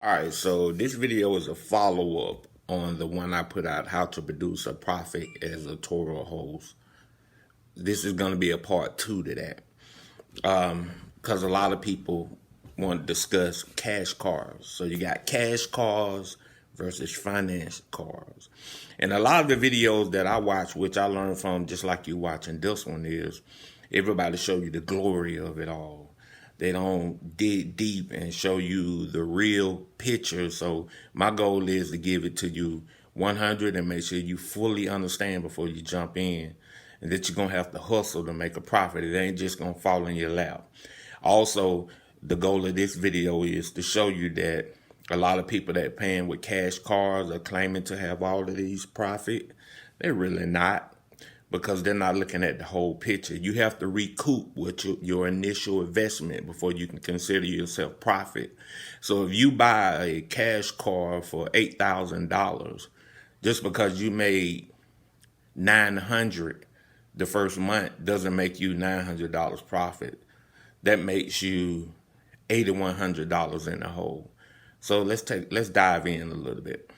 All right, so this video is a follow-up on the one I put out, how to produce a profit as a Turo host. This is going to be a part 2 to that, because a lot of people want to discuss cash cars. So you got cash cars versus finance cars. And a lot of the videos that I watch, which I learned from just like you watching this one, is everybody show you the glory of it all. They don't dig deep and show you the real picture. So my goal is to give it to you 100 and make sure you fully understand before you jump in, and that you're going to have to hustle to make a profit. It ain't just going to fall in your lap. Also, the goal of this video is to show you that a lot of people that are paying with cash cars are claiming to have all of these profit. They're really not, because they're not looking at the whole picture. You have to recoup what your initial investment before you can consider yourself profit. So if you buy a cash car for $8,000, just because you made $900 the first month doesn't make you $900 profit. That makes you $8,100 in the hole. So let's dive in a little bit.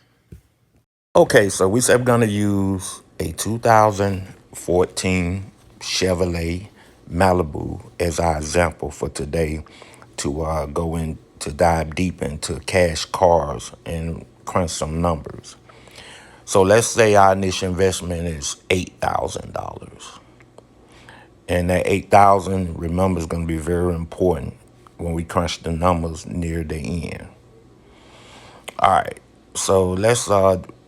Okay, so we said we're gonna use a 2014 Chevrolet Malibu as our example for today to go in to dive deep into cash cars and crunch some numbers. So let's say our initial investment is $8,000. And that 8,000, remember, is going to be very important when we crunch the numbers near the end. All right, so let's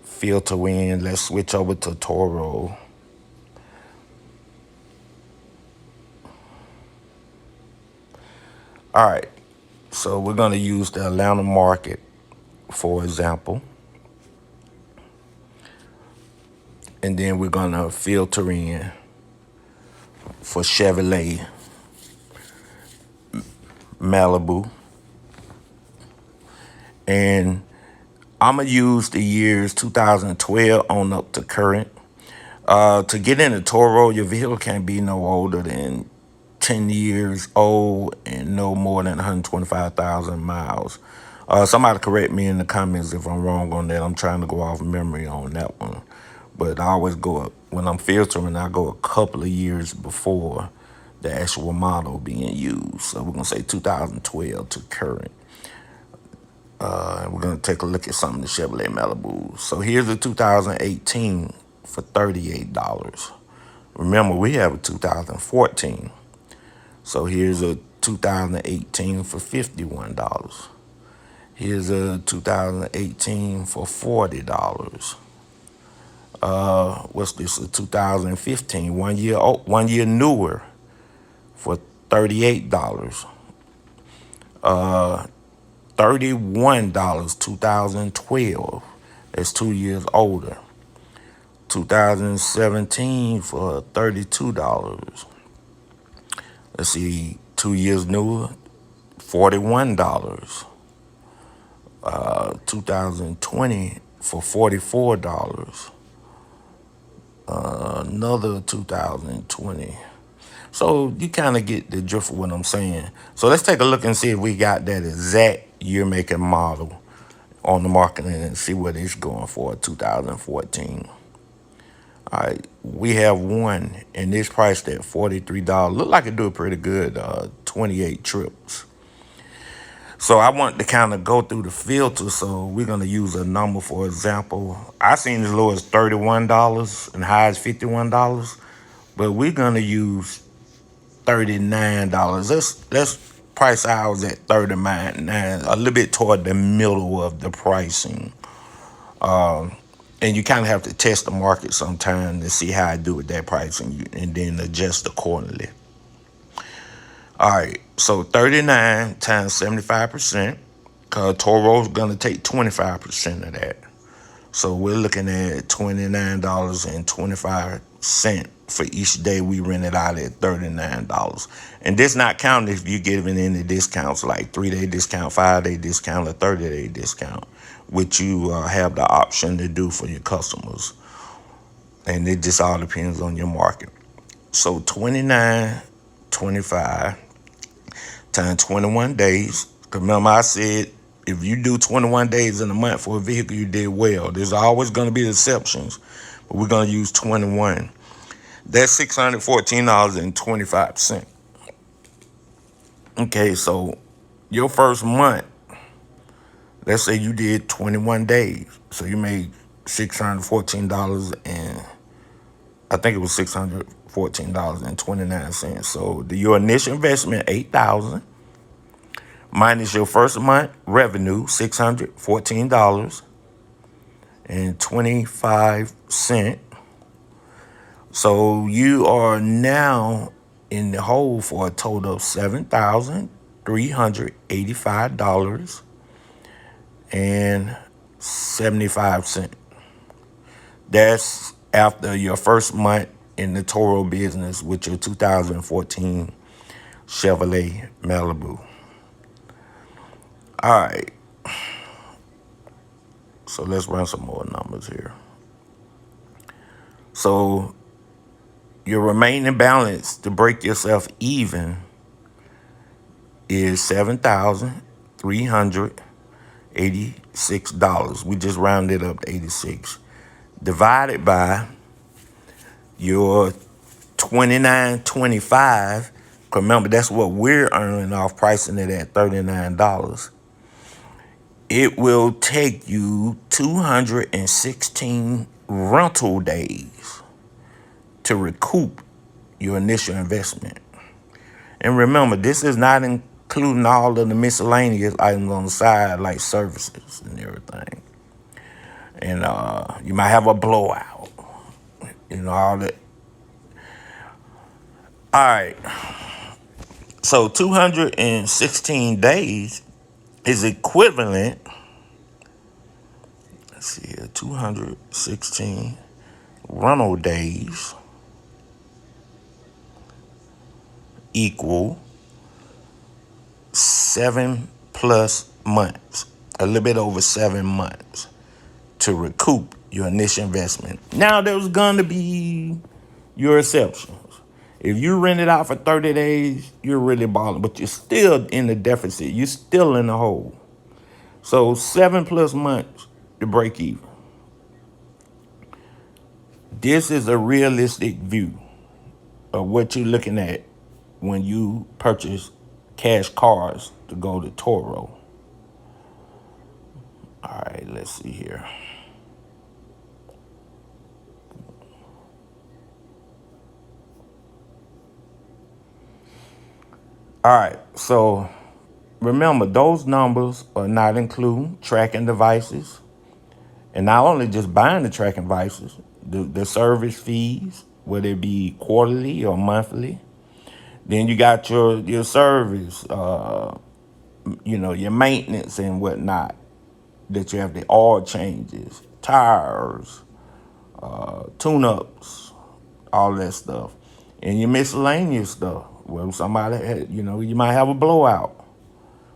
filter in. Let's switch over to Turo. All right, so we're going to use the Atlanta market, for example. And then we're going to filter in for Chevrolet Malibu. And I'm going to use the years 2012 on up to current. To get into Turo, your vehicle can't be no older than 10 years old and no more than 125,000 miles. Somebody correct me in the comments if I'm wrong on that. I'm trying to go off memory on that one. But I always go up, when I'm filtering, I go a couple of years before the actual model being used. So we're going to say 2012 to current. We're going to take a look at some of the Chevrolet Malibu. So here's a 2018 for $38. Remember, we have a 2014. So here's a 2018 for $51. Here's a 2018 for $40. What's this? A 2015, 1 year newer for $38. $31, 2012. That's 2 years older. 2017 for $32. Let's see, 2 years newer, $41. 2020 for $44. Another 2020. So you kind of get the drift of what I'm saying. So let's take a look and see if we got that exact year, make, and model on the market and see what it's going for, 2014. All right, we have one, and this priced at $43. Look like it do pretty good, 28 trips. So I want to kind of go through the filter, so we're going to use a number, for example. I seen as low as $31 and high as $51, but we're going to use $39. Let's price ours at $39, a little bit toward the middle of the pricing. And you kind of have to test the market sometime to see how I do with that pricing and then adjust accordingly. All right, so 39 times 75%, because Toro's going to take 25% of that. So we're looking at $29.25 for each day we rent it out at $39. And this not counting if you're giving any discounts like 3-day discount, 5-day discount, or 30-day discount, which you have the option to do for your customers. And it just all depends on your market. So $29.25 times 21 days. Remember I said If you do 21 days in a month for a vehicle, you did well. There's always going to be exceptions, but we're going to use 21. That's $614.25. Okay, so your first month, let's say you did 21 days. So you made $614 and I think it was $614.29. So your initial investment, $8,000, minus your first month revenue, $614.25. So you are now in the hole for a total of $7,385.75. That's after your first month in the Turo business with your 2014 Chevrolet Malibu. All right. So let's run some more numbers here. So your remaining balance to break yourself even is $7,386. We just rounded up to 86. Divided by your 29.25. Remember, that's what we're earning off pricing it at $39. It will take you 216 rental days to recoup your initial investment. And remember, this is not including all of the miscellaneous items on the side, like services and everything. And you might have a blowout, all that. All right. So 216 days is equivalent, let's see here, 216 rental days equal 7+ months, a little bit over 7 months to recoup your initial investment. Now, there's going to be your exceptions. If you rent it out for 30 days, you're really balling, but you're still in the deficit. You're still in the hole. So 7+ months to break even. This is a realistic view of what you're looking at when you purchase cash cars to go to Turo. All right, let's see here. All right, so remember, those numbers are not including tracking devices. And not only just buying the tracking devices, the service fees, whether it be quarterly or monthly. Then you got your service, your maintenance and whatnot, that you have the oil changes, tires, tune-ups, all that stuff. And your miscellaneous stuff. Well, somebody had, you might have a blowout.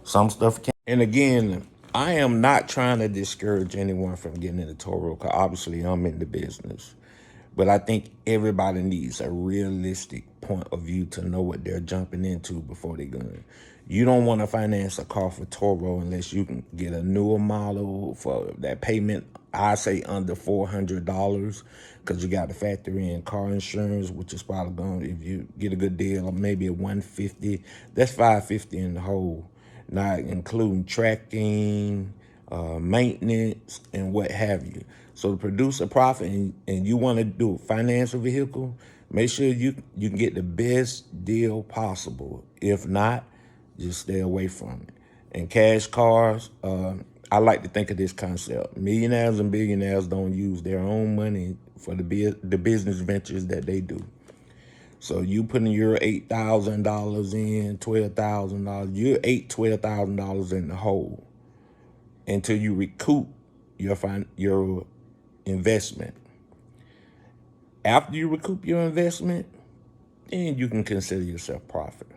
Some stuff can. And again, I am not trying to discourage anyone from getting into Turo, because obviously I'm in the business. But I think everybody needs a realistic point of view to know what they're jumping into before they go in. You don't want to finance a car for Turo unless you can get a newer model for that payment. I say under $400, because you got to factor in car insurance, which is probably going, if you get a good deal, maybe a $150. That's $550 in the whole, not including tracking, maintenance, and what have you. So to produce a profit and you want to do a financial vehicle, make sure you can get the best deal possible. If not, just stay away from it. And cash cars, I like to think of this concept. Millionaires and billionaires don't use their own money for the business ventures that they do. So you putting your $8,000 in, $12,000, you're $12,000 in the hole until you recoup your investment. After you recoup your investment, then you can consider yourself profit.